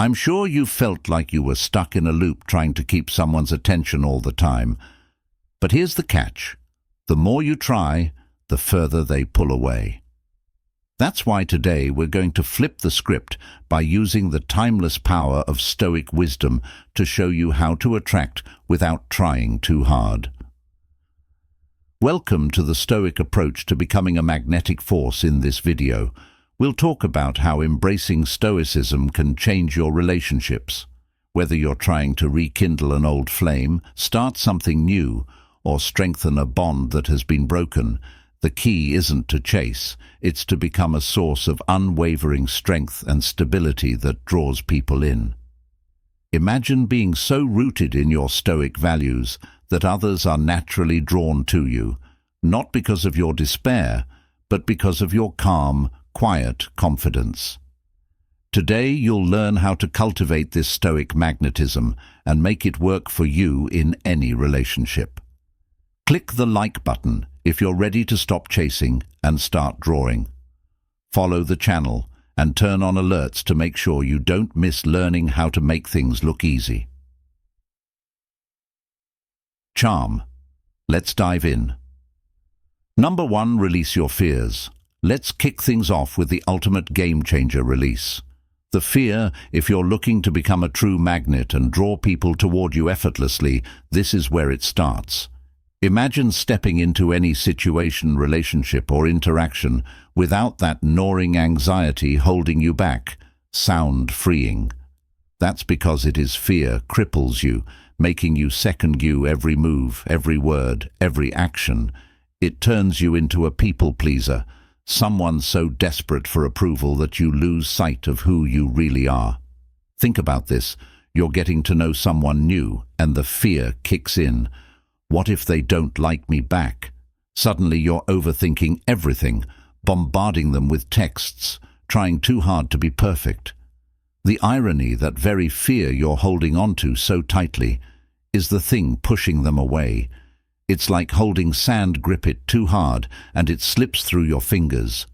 I'm sure you felt like you were stuck in a loop trying to keep someone's attention all the time. But here's the catch. The more you try, the further they pull away. That's why today we're going to flip the script by using the timeless power of Stoic wisdom to show you how to attract without trying too hard. Welcome to the Stoic approach to becoming a magnetic force. In this video, we'll talk about how embracing Stoicism can change your relationships. Whether you're trying to rekindle an old flame, start something new, or strengthen a bond that has been broken, the key isn't to chase, it's to become a source of unwavering strength and stability that draws people in. Imagine being so rooted in your Stoic values that others are naturally drawn to you, not because of your despair, but because of your calm, quiet confidence. Today you'll learn how to cultivate this Stoic magnetism and make it work for you in any relationship. Click the like button if you're ready to stop chasing and start drawing. Follow the channel and turn on alerts to make sure you don't miss learning how to make things look easy. Charm. Let's dive in. Number 1, release your fears. Let's kick things off with the ultimate game-changer release. The fear, if you're looking to become a true magnet and draw people toward you effortlessly, this is where it starts. Imagine stepping into any situation, relationship, or interaction without that gnawing anxiety holding you back. Sound freeing. That's because it is fear cripples you, making you second-guess every move, every word, every action. It turns you into a people-pleaser, someone so desperate for approval that you lose sight of who you really are. Think about this. You're getting to know someone new, and the fear kicks in. What if they don't like me back? Suddenly you're overthinking everything, bombarding them with texts, trying too hard to be perfect. The irony, that very fear you're holding onto so tightly is the thing pushing them away. It's like holding sand. Grip it too hard and it slips through your fingers.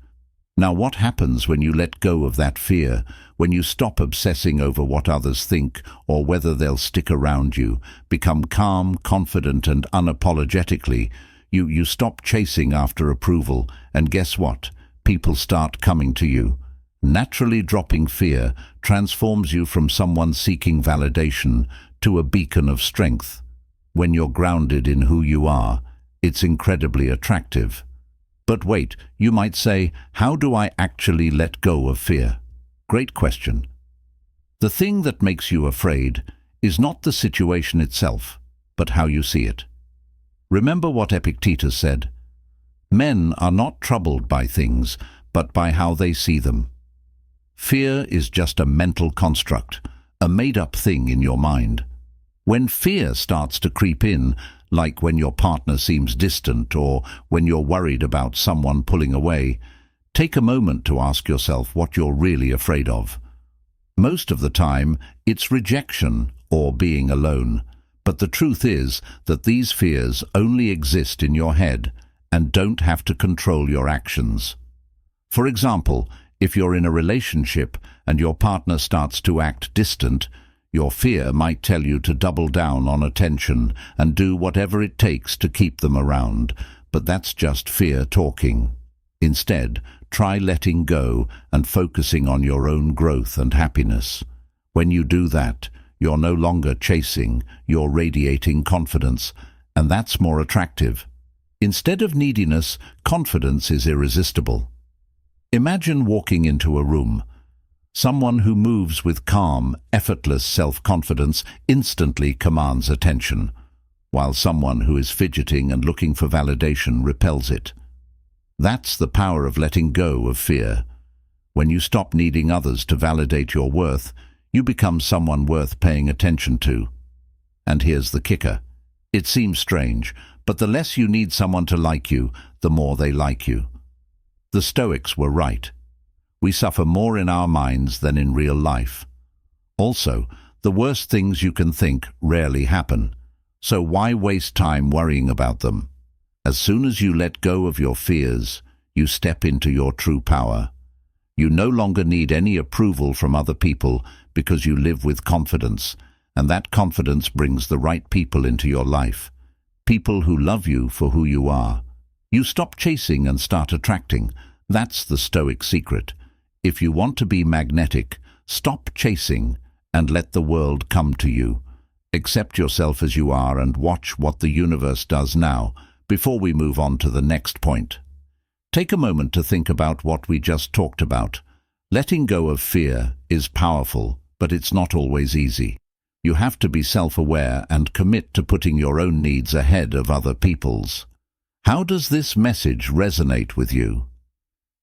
Now what happens when you let go of that fear, when you stop obsessing over what others think or whether they'll stick around you, become calm, confident and unapologetically, you stop chasing after approval, and guess what? People start coming to you. Naturally dropping fear transforms you from someone seeking validation to a beacon of strength. When you're grounded in who you are, it's incredibly attractive. But wait, you might say, how do I actually let go of fear? Great question. The thing that makes you afraid is not the situation itself, but how you see it. Remember what Epictetus said: men are not troubled by things, but by how they see them. Fear is just a mental construct, a made-up thing in your mind. When fear starts to creep in, like when your partner seems distant or when you're worried about someone pulling away, take a moment to ask yourself what you're really afraid of. Most of the time, it's rejection or being alone. But the truth is that these fears only exist in your head and don't have to control your actions. For example, if you're in a relationship and your partner starts to act distant, your fear might tell you to double down on attention and do whatever it takes to keep them around, but that's just fear talking. Instead, try letting go and focusing on your own growth and happiness. When you do that, you're no longer chasing, you're radiating confidence, and that's more attractive. Instead of neediness, confidence is irresistible. Imagine walking into a room. Someone who moves with calm, effortless self-confidence instantly commands attention, while someone who is fidgeting and looking for validation repels it. That's the power of letting go of fear. When you stop needing others to validate your worth, you become someone worth paying attention to. And here's the kicker. It seems strange, but the less you need someone to like you, the more they like you. The Stoics were right. We suffer more in our minds than in real life. Also, the worst things you can think rarely happen. So why waste time worrying about them? As soon as you let go of your fears, you step into your true power. You no longer need any approval from other people because you live with confidence, and that confidence brings the right people into your life. People who love you for who you are. You stop chasing and start attracting. That's the Stoic secret. If you want to be magnetic, stop chasing and let the world come to you. Accept yourself as you are and watch what the universe does now, before we move on to the next point. Take a moment to think about what we just talked about. Letting go of fear is powerful, but it's not always easy. You have to be self-aware and commit to putting your own needs ahead of other people's. How does this message resonate with you?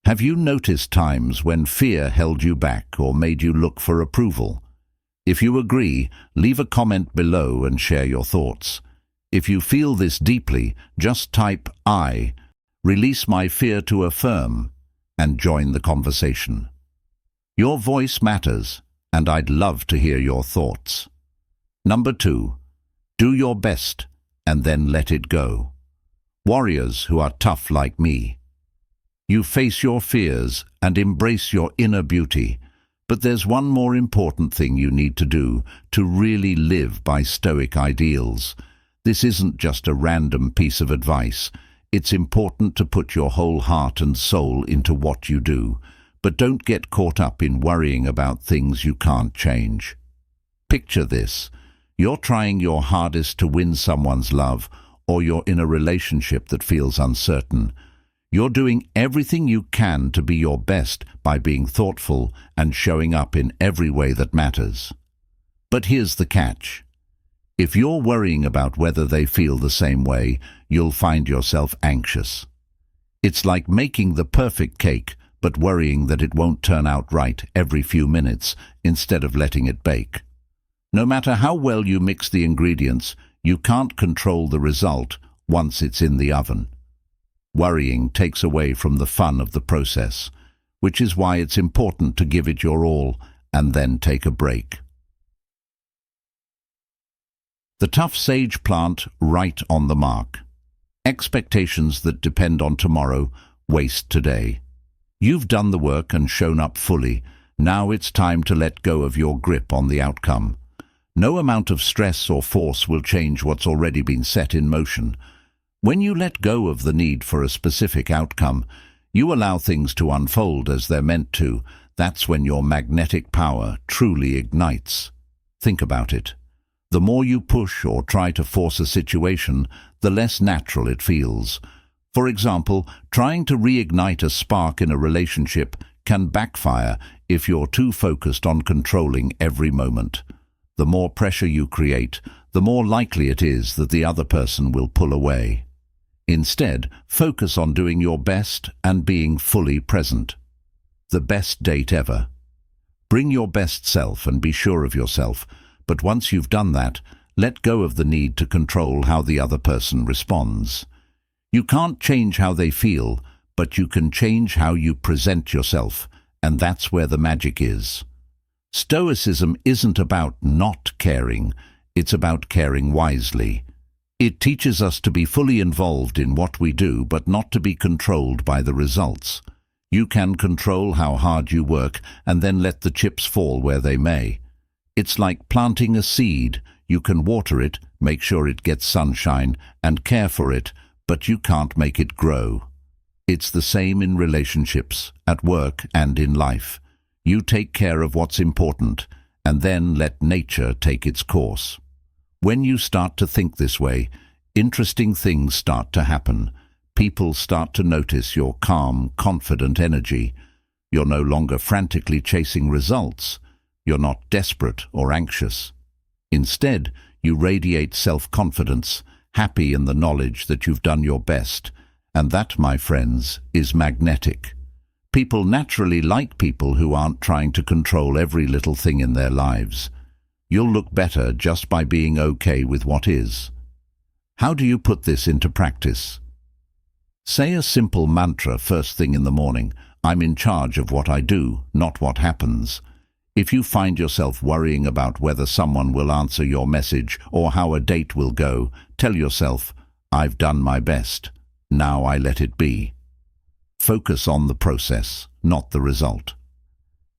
Have you noticed times when fear held you back or made you look for approval? If you agree, leave a comment below and share your thoughts. If you feel this deeply, just type I, release my fear to affirm, and join the conversation. Your voice matters, and I'd love to hear your thoughts. Number 2, do your best and then let it go. Warriors who are tough like me. You face your fears and embrace your inner beauty. But there's one more important thing you need to do to really live by Stoic ideals. This isn't just a random piece of advice. It's important to put your whole heart and soul into what you do. But don't get caught up in worrying about things you can't change. Picture this. You're trying your hardest to win someone's love, or you're in a relationship that feels uncertain. You're doing everything you can to be your best by being thoughtful and showing up in every way that matters. But here's the catch. If you're worrying about whether they feel the same way, you'll find yourself anxious. It's like making the perfect cake, but worrying that it won't turn out right every few minutes instead of letting it bake. No matter how well you mix the ingredients, you can't control the result once it's in the oven. Worrying takes away from the fun of the process, which is why it's important to give it your all and then take a break. The tough sage plant right on the mark. Expectations that depend on tomorrow waste today. You've done the work and shown up fully. Now it's time to let go of your grip on the outcome. No amount of stress or force will change what's already been set in motion. When you let go of the need for a specific outcome, you allow things to unfold as they're meant to. That's when your magnetic power truly ignites. Think about it. The more you push or try to force a situation, the less natural it feels. For example, trying to reignite a spark in a relationship can backfire if you're too focused on controlling every moment. The more pressure you create, the more likely it is that the other person will pull away. Instead, focus on doing your best and being fully present. The best date ever. Bring your best self and be sure of yourself, but once you've done that, let go of the need to control how the other person responds. You can't change how they feel, but you can change how you present yourself, and that's where the magic is. Stoicism isn't about not caring, it's about caring wisely. It teaches us to be fully involved in what we do, but not to be controlled by the results. You can control how hard you work and then let the chips fall where they may. It's like planting a seed. You can water it, make sure it gets sunshine, and care for it, but you can't make it grow. It's the same in relationships, at work, and in life. You take care of what's important, and then let nature take its course. When you start to think this way, interesting things start to happen. People start to notice your calm, confident energy. You're no longer frantically chasing results. You're not desperate or anxious. Instead, you radiate self-confidence, happy in the knowledge that you've done your best. And that, my friends, is magnetic. People naturally like people who aren't trying to control every little thing in their lives. You'll look better just by being okay with what is. How do you put this into practice? Say a simple mantra first thing in the morning. I'm in charge of what I do, not what happens. If you find yourself worrying about whether someone will answer your message or how a date will go, tell yourself, I've done my best. Now I let it be. Focus on the process, not the result.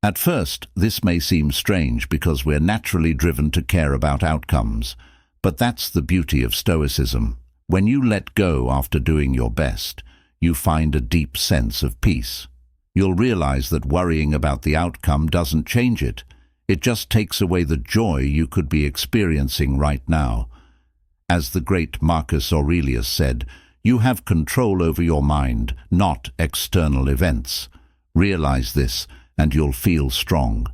At first, this may seem strange because we're naturally driven to care about outcomes, but that's the beauty of Stoicism. When you let go after doing your best, you find a deep sense of peace. You'll realize that worrying about the outcome doesn't change it. It just takes away the joy you could be experiencing right now. As the great Marcus Aurelius said, you have control over your mind, not external events. Realize this, and you'll feel strong.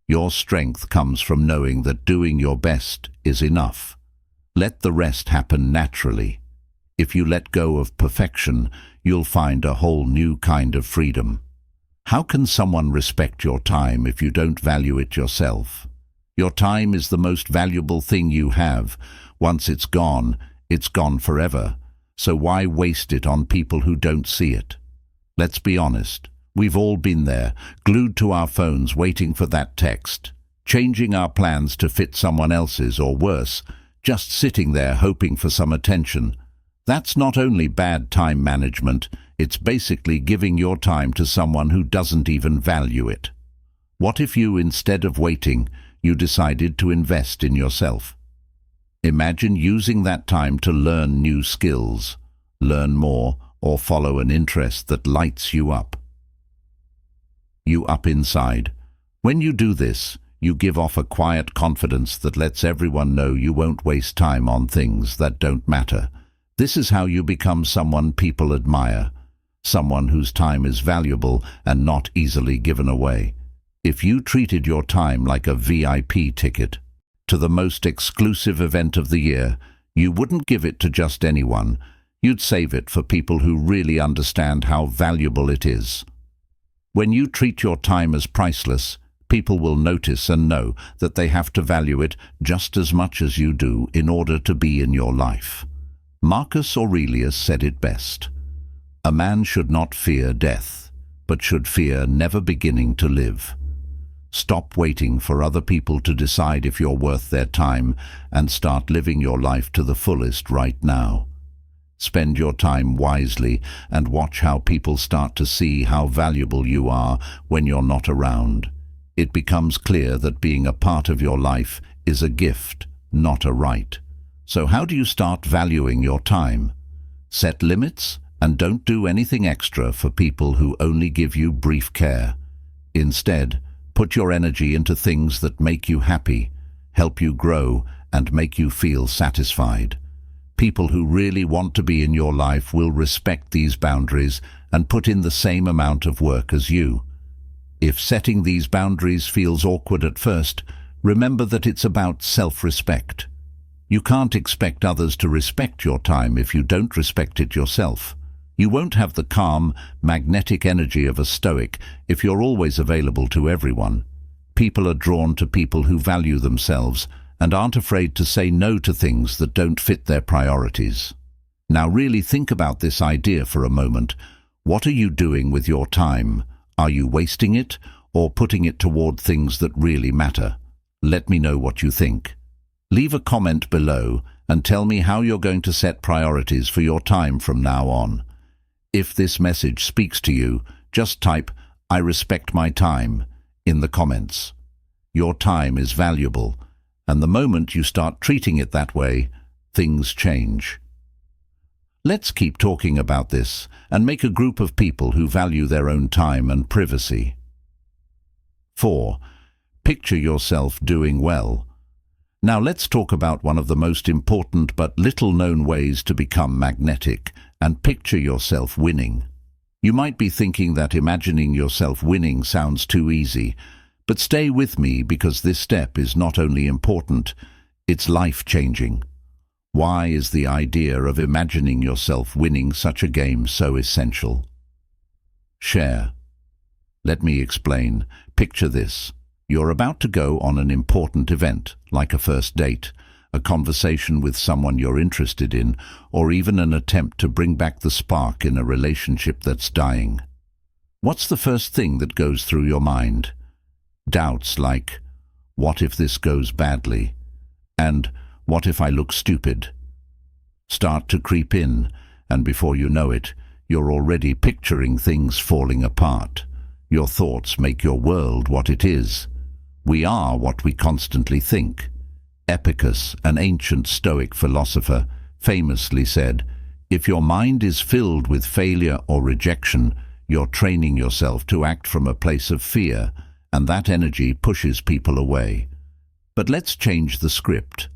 Your strength comes from knowing that doing your best is enough. Let the rest happen naturally. If you let go of perfection, you'll find a whole new kind of freedom. How can someone respect your time if you don't value it yourself? Your time is the most valuable thing you have. Once it's gone forever. So why waste it on people who don't see it? Let's be honest. We've all been there, glued to our phones waiting for that text, changing our plans to fit someone else's, or worse, just sitting there hoping for some attention. That's not only bad time management, it's basically giving your time to someone who doesn't even value it. What if you, instead of waiting, you decided to invest in yourself? Imagine using that time to learn new skills, learn more, or follow an interest that lights you up. You up inside. When you do this, you give off a quiet confidence that lets everyone know you won't waste time on things that don't matter. This is how you become someone people admire, someone whose time is valuable and not easily given away. If you treated your time like a VIP ticket to the most exclusive event of the year, you wouldn't give it to just anyone. You'd save it for people who really understand how valuable it is. When you treat your time as priceless, people will notice and know that they have to value it just as much as you do in order to be in your life. Marcus Aurelius said it best. A man should not fear death, but should fear never beginning to live. Stop waiting for other people to decide if you're worth their time and start living your life to the fullest right now. Spend your time wisely and watch how people start to see how valuable you are when you're not around. It becomes clear that being a part of your life is a gift, not a right. So how do you start valuing your time? Set limits and don't do anything extra for people who only give you brief care. Instead, put your energy into things that make you happy, help you grow, and make you feel satisfied. People who really want to be in your life will respect these boundaries and put in the same amount of work as you. If setting these boundaries feels awkward at first, remember that it's about self-respect. You can't expect others to respect your time if you don't respect it yourself. You won't have the calm, magnetic energy of a Stoic if you're always available to everyone. People are drawn to people who value themselves and aren't afraid to say no to things that don't fit their priorities. Now really think about this idea for a moment. What are you doing with your time? Are you wasting it or putting it toward things that really matter? Let me know what you think. Leave a comment below and tell me how you're going to set priorities for your time from now on. If this message speaks to you, just type "I respect my time" in the comments. Your time is valuable, and the moment you start treating it that way, things change. Let's keep talking about this and make a group of people who value their own time and privacy. 4. Picture yourself doing well. Now let's talk about one of the most important but little-known ways to become magnetic and picture yourself winning. You might be thinking that imagining yourself winning sounds too easy, but stay with me because this step is not only important, it's life-changing. Why is the idea of imagining yourself winning such a game so essential? Share. Let me explain. Picture this. You're about to go on an important event, like a first date, a conversation with someone you're interested in, or even an attempt to bring back the spark in a relationship that's dying. What's the first thing that goes through your mind? Doubts like, what if this goes badly? And what if I look stupid? Start to creep in, and before you know it, you're already picturing things falling apart. Your thoughts make your world what it is. We are what we constantly think. Epicus, an ancient Stoic philosopher, famously said, "If your mind is filled with failure or rejection, you're training yourself to act from a place of fear, and that energy pushes people away." But let's change the script.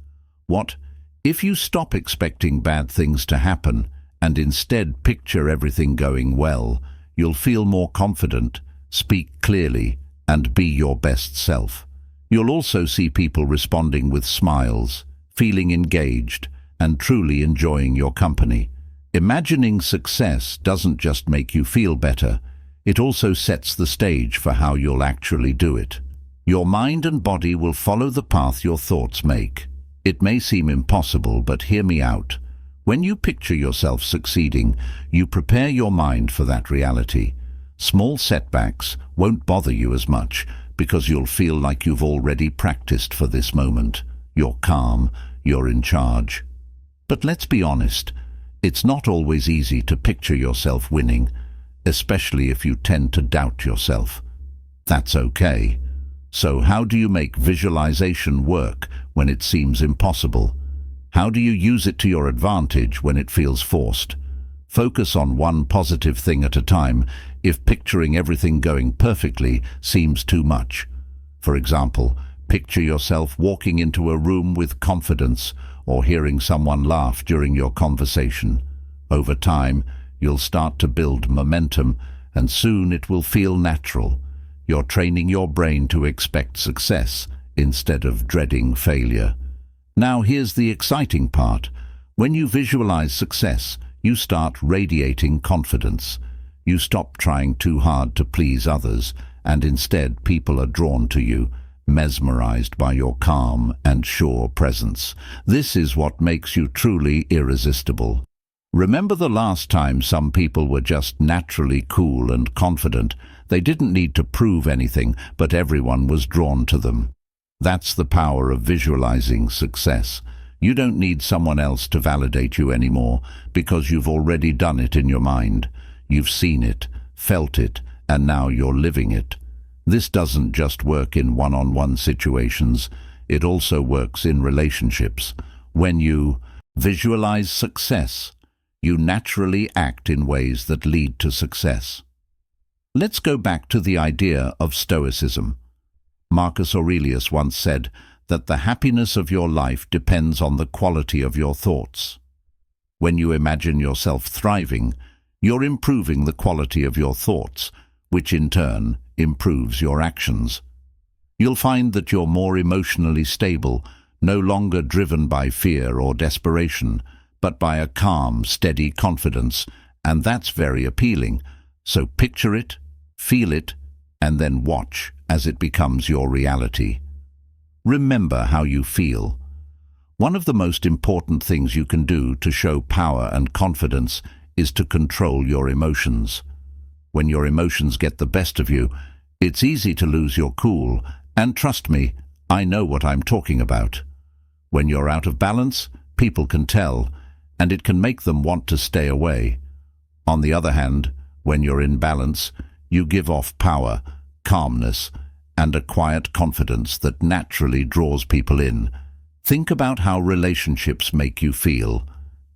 What if you stop expecting bad things to happen and instead picture everything going well? You'll feel more confident, speak clearly, and be your best self. You'll also see people responding with smiles, feeling engaged, and truly enjoying your company. Imagining success doesn't just make you feel better, it also sets the stage for how you'll actually do it. Your mind and body will follow the path your thoughts make. It may seem impossible, but hear me out. When you picture yourself succeeding, you prepare your mind for that reality. Small setbacks won't bother you as much because you'll feel like you've already practiced for this moment. You're calm, you're in charge. But let's be honest, it's not always easy to picture yourself winning, especially if you tend to doubt yourself. That's okay. So how do you make visualization work when it seems impossible? How do you use it to your advantage when it feels forced? Focus on one positive thing at a time if picturing everything going perfectly seems too much. For example, picture yourself walking into a room with confidence or hearing someone laugh during your conversation. Over time, you'll start to build momentum, and soon it will feel natural. You're training your brain to expect success instead of dreading failure. Now here's the exciting part. When you visualize success, you start radiating confidence. You stop trying too hard to please others, and instead people are drawn to you, mesmerized by your calm and sure presence. This is what makes you truly irresistible. Remember the last time some people were just naturally cool and confident? They didn't need to prove anything, but everyone was drawn to them. That's the power of visualizing success. You don't need someone else to validate you anymore, because you've already done it in your mind. You've seen it, felt it, and now you're living it. This doesn't just work in one-on-one situations, it also works in relationships. When you visualize success, you naturally act in ways that lead to success. Let's go back to the idea of Stoicism. Marcus Aurelius once said that the happiness of your life depends on the quality of your thoughts. When you imagine yourself thriving, you're improving the quality of your thoughts, which in turn improves your actions. You'll find that you're more emotionally stable, no longer driven by fear or desperation, but by a calm, steady confidence, and that's very appealing. So picture it, feel it, and then watch as it becomes your reality. Remember how you feel. One of the most important things you can do to show power and confidence is to control your emotions. When your emotions get the best of you, it's easy to lose your cool, and trust me, I know what I'm talking about. When you're out of balance, people can tell, and it can make them want to stay away. On the other hand, when you're in balance, you give off power, calmness, and a quiet confidence that naturally draws people in. Think about how relationships make you feel.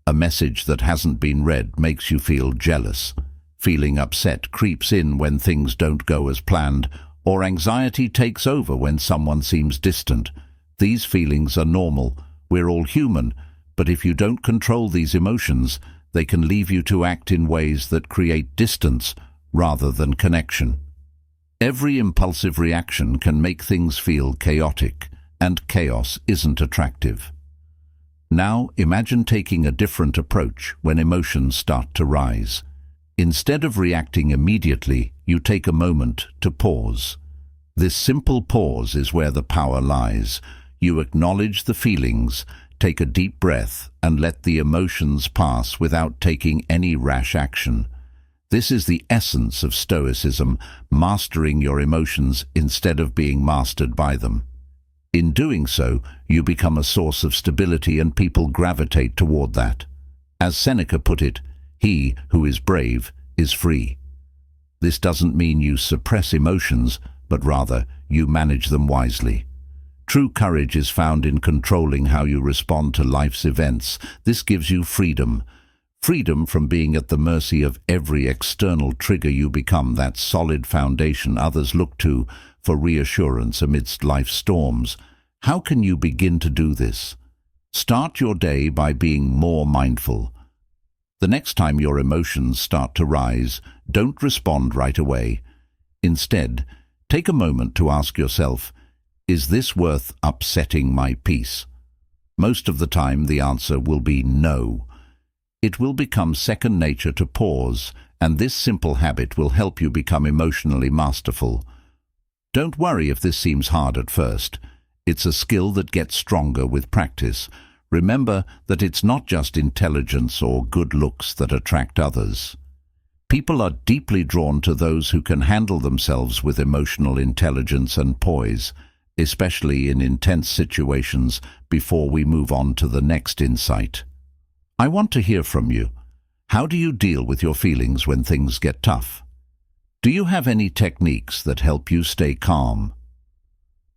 A message that hasn't been read makes you feel jealous. Feeling upset creeps in when things don't go as planned, or anxiety takes over when someone seems distant. These feelings are normal. We're all human, but if you don't control these emotions, they can leave you to act in ways that create distance rather than connection. Every impulsive reaction can make things feel chaotic, and chaos isn't attractive. Now imagine taking a different approach when emotions start to rise. Instead of reacting immediately, you take a moment to pause. This simple pause is where the power lies. You acknowledge the feelings, take a deep breath, and let the emotions pass without taking any rash action. This is the essence of Stoicism, mastering your emotions instead of being mastered by them. In doing so, you become a source of stability and people gravitate toward that. As Seneca put it, "He who is brave is free." This doesn't mean you suppress emotions, but rather you manage them wisely. True courage is found in controlling how you respond to life's events. This gives you freedom. Freedom from being at the mercy of every external trigger. You become that solid foundation others look to for reassurance amidst life's storms. How can you begin to do this? Start your day by being more mindful. The next time your emotions start to rise, don't respond right away. Instead, take a moment to ask yourself, is this worth upsetting my peace? Most of the time the answer will be no. It will become second nature to pause, and this simple habit will help you become emotionally masterful. Don't worry if this seems hard at first. It's a skill that gets stronger with practice. Remember that it's not just intelligence or good looks that attract others. People are deeply drawn to those who can handle themselves with emotional intelligence and poise, especially in intense situations. Before we move on to the next insight, I want to hear from you. How do you deal with your feelings when things get tough? Do you have any techniques that help you stay calm?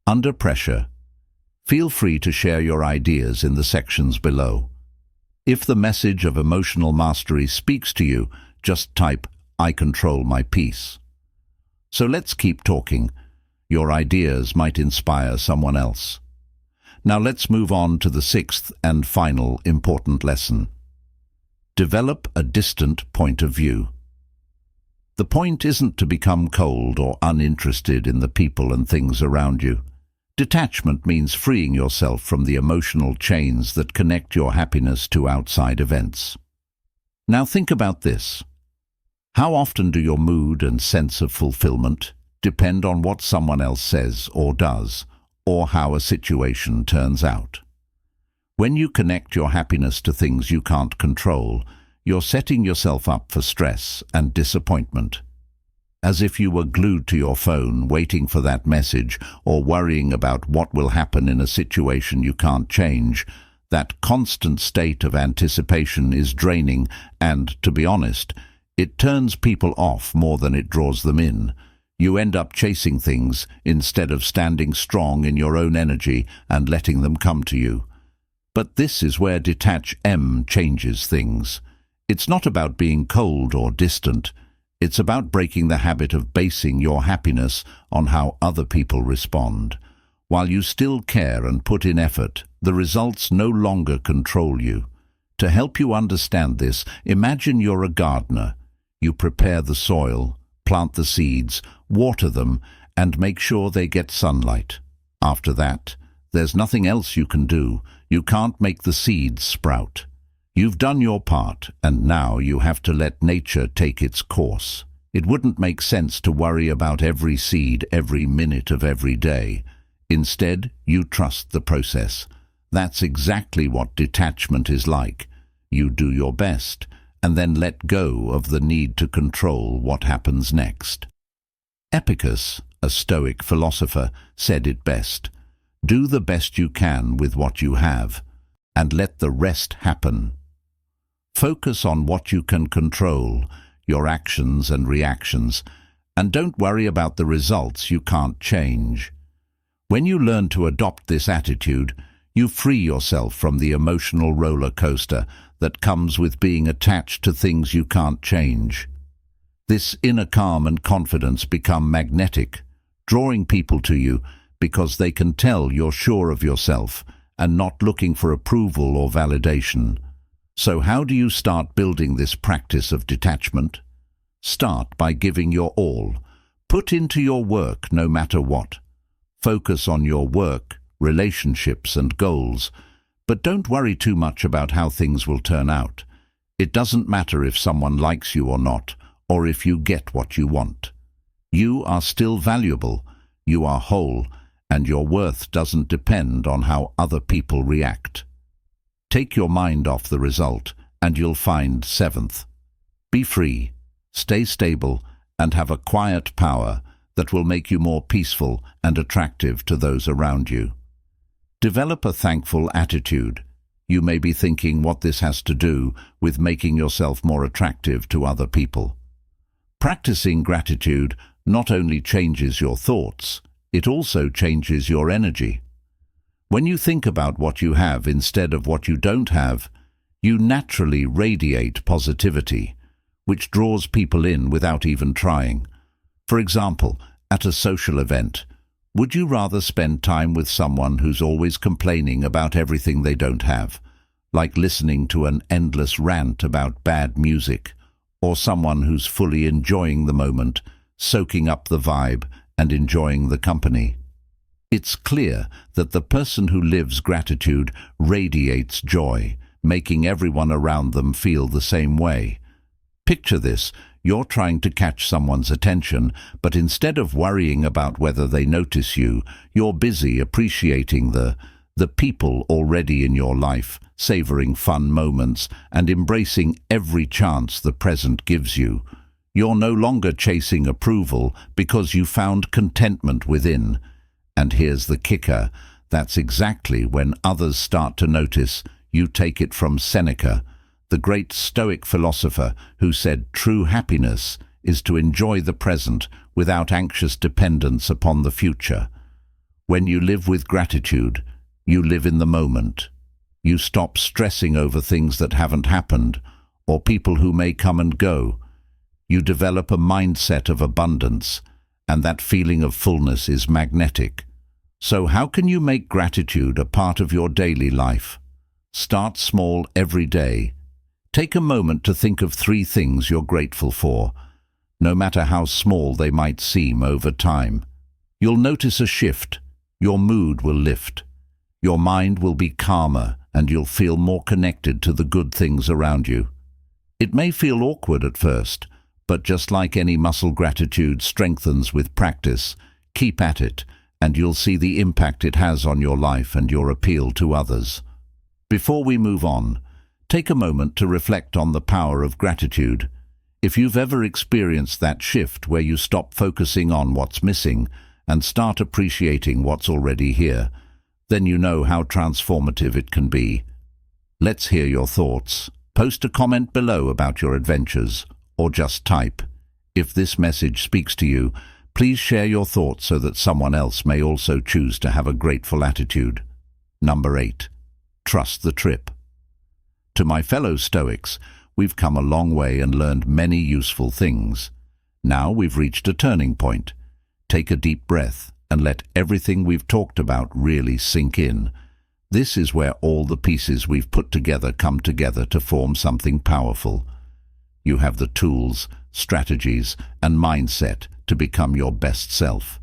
Under pressure, feel free to share your ideas in the sections below. If the message of emotional mastery speaks to you, just type, "I control my peace." So let's keep talking. Your ideas might inspire someone else. Now let's move on to the sixth and final important lesson. Develop a distant point of view. The point isn't to become cold or uninterested in the people and things around you. Detachment means freeing yourself from the emotional chains that connect your happiness to outside events. Now think about this. How often do your mood and sense of fulfillment depend on what someone else says or does, or how a situation turns out? When you connect your happiness to things you can't control, you're setting yourself up for stress and disappointment. As if you were glued to your phone, waiting for that message or worrying about what will happen in a situation you can't change. That constant state of anticipation is draining and, to be honest, it turns people off more than it draws them in. You end up chasing things instead of standing strong in your own energy and letting them come to you. But this is where Detachment changes things. It's not about being cold or distant. It's about breaking the habit of basing your happiness on how other people respond. While you still care and put in effort, the results no longer control you. To help you understand this, imagine you're a gardener. You prepare the soil, plant the seeds, water them, and make sure they get sunlight. After that, there's nothing else you can do. You can't make the seeds sprout. You've done your part, and now you have to let nature take its course. It wouldn't make sense to worry about every seed every minute of every day. Instead, you trust the process. That's exactly what detachment is like. You do your best, and then let go of the need to control what happens next. Epicurus, a Stoic philosopher, said it best. Do the best you can with what you have, and let the rest happen. Focus on what you can control, your actions and reactions, and don't worry about the results you can't change. When you learn to adopt this attitude, you free yourself from the emotional roller coaster that comes with being attached to things you can't change. This inner calm and confidence become magnetic, drawing people to you because they can tell you're sure of yourself and not looking for approval or validation. So how do you start building this practice of detachment? Start by giving your all. Put into your work no matter what. Focus on your work, relationships and goals, but don't worry too much about how things will turn out. It doesn't matter if someone likes you or not, or if you get what you want. You are still valuable, you are whole, and your worth doesn't depend on how other people react. Take your mind off the result, and you'll find seventh. Be free, stay stable, and have a quiet power that will make you more peaceful and attractive to those around you. Develop a thankful attitude. You may be thinking what this has to do with making yourself more attractive to other people. Practicing gratitude not only changes your thoughts, it also changes your energy. When you think about what you have instead of what you don't have, you naturally radiate positivity, which draws people in without even trying. For example, at a social event, would you rather spend time with someone who's always complaining about everything they don't have, like listening to an endless rant about bad music, or someone who's fully enjoying the moment, soaking up the vibe and enjoying the company? It's clear that the person who lives gratitude radiates joy, making everyone around them feel the same way. Picture this: you're trying to catch someone's attention, but instead of worrying about whether they notice you, you're busy appreciating the people already in your life, savoring fun moments, and embracing every chance the present gives you. You're no longer chasing approval because you found contentment within. And here's the kicker: that's exactly when others start to notice. You take it from Seneca, the great Stoic philosopher, who said true happiness is to enjoy the present without anxious dependence upon the future. When you live with gratitude, you live in the moment. You stop stressing over things that haven't happened, or people who may come and go. You develop a mindset of abundance, and that feeling of fullness is magnetic. So how can you make gratitude a part of your daily life? Start small every day. Take a moment to think of 3 things you're grateful for, no matter how small they might seem over time. You'll notice a shift. Your mood will lift. Your mind will be calmer, and you'll feel more connected to the good things around you. It may feel awkward at first, but just like any muscle, gratitude strengthens with practice. Keep at it, and you'll see the impact it has on your life and your appeal to others. Before we move on, take a moment to reflect on the power of gratitude. If you've ever experienced that shift where you stop focusing on what's missing and start appreciating what's already here, then you know how transformative it can be. Let's hear your thoughts. Post a comment below about your adventures, or just type. If this message speaks to you, please share your thoughts so that someone else may also choose to have a grateful attitude. Number 8. Trust the trip. To my fellow Stoics, we've come a long way and learned many useful things. Now we've reached a turning point. Take a deep breath and let everything we've talked about really sink in. This is where all the pieces we've put together come together to form something powerful. You have the tools, strategies, and mindset to become your best self.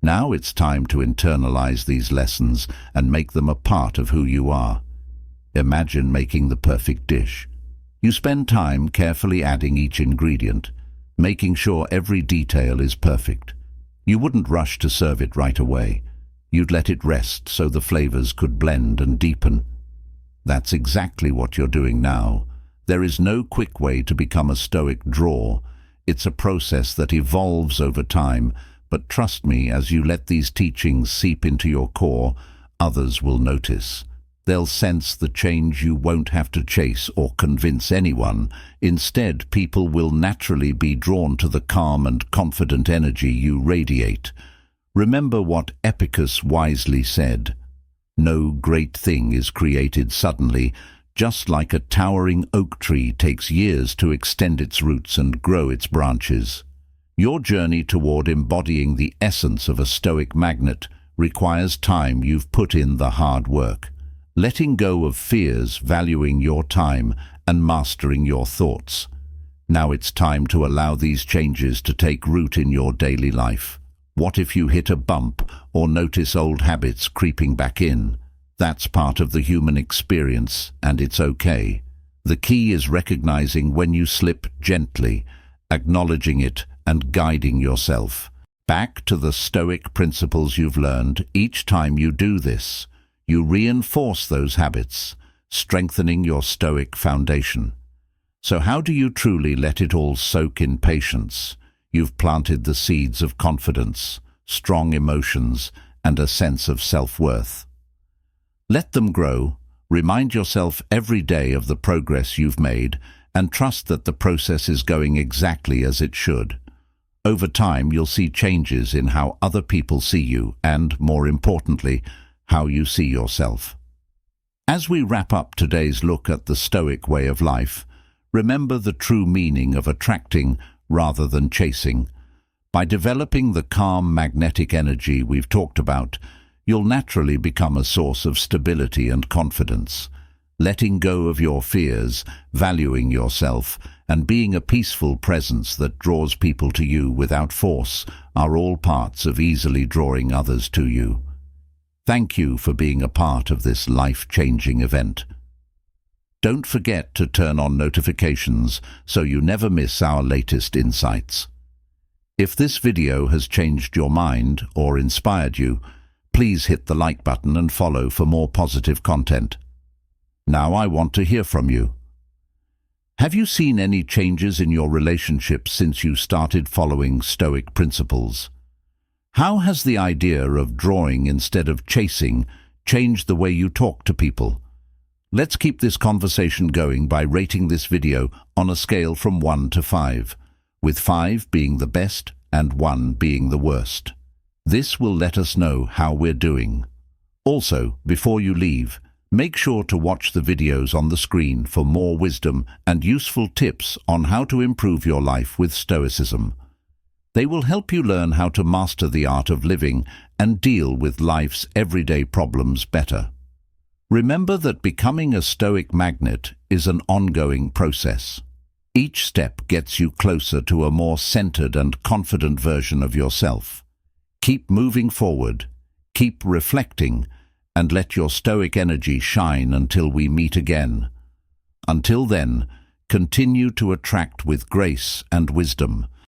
Now it's time to internalize these lessons and make them a part of who you are. Imagine making the perfect dish. You spend time carefully adding each ingredient, making sure every detail is perfect. You wouldn't rush to serve it right away. You'd let it rest so the flavors could blend and deepen. That's exactly what you're doing now. There is no quick way to become a Stoic drawer. It's a process that evolves over time, but trust me, as you let these teachings seep into your core, others will notice. They'll sense the change. You won't have to chase or convince anyone. Instead, people will naturally be drawn to the calm and confident energy you radiate. Remember what Epicurus wisely said: "No great thing is created suddenly. Just like a towering oak tree takes years to extend its roots and grow its branches." Your journey toward embodying the essence of a Stoic magnet requires time. You've put in the hard work. Letting go of fears, valuing your time, and mastering your thoughts. Now it's time to allow these changes to take root in your daily life. What if you hit a bump or notice old habits creeping back in? That's part of the human experience, and it's okay. The key is recognizing when you slip gently, acknowledging it, and guiding yourself back to the Stoic principles you've learned. Each time you do this, you reinforce those habits, strengthening your Stoic foundation. So how do you truly let it all soak in? Patience. You've planted the seeds of confidence, strong emotions, and a sense of self-worth. Let them grow. Remind yourself every day of the progress you've made, and trust that the process is going exactly as it should. Over time, you'll see changes in how other people see you and, more importantly, how you see yourself. As we wrap up today's look at the Stoic way of life, remember the true meaning of attracting rather than chasing. By developing the calm magnetic energy we've talked about, you'll naturally become a source of stability and confidence. Letting go of your fears, valuing yourself, and being a peaceful presence that draws people to you without force are all parts of easily drawing others to you. Thank you for being a part of this life-changing event. Don't forget to turn on notifications so you never miss our latest insights. If this video has changed your mind or inspired you, please hit the like button and follow for more positive content. Now I want to hear from you. Have you seen any changes in your relationships since you started following Stoic principles? How has the idea of drawing instead of chasing changed the way you talk to people? Let's keep this conversation going by rating this video on a scale from 1 to 5, with 5 being the best and 1 being the worst. This will let us know how we're doing. Also, before you leave, make sure to watch the videos on the screen for more wisdom and useful tips on how to improve your life with Stoicism. They will help you learn how to master the art of living and deal with life's everyday problems better. Remember that becoming a Stoic magnet is an ongoing process. Each step gets you closer to a more centered and confident version of yourself. Keep moving forward, keep reflecting, and let your Stoic energy shine until we meet again. Until then, continue to attract with grace and wisdom,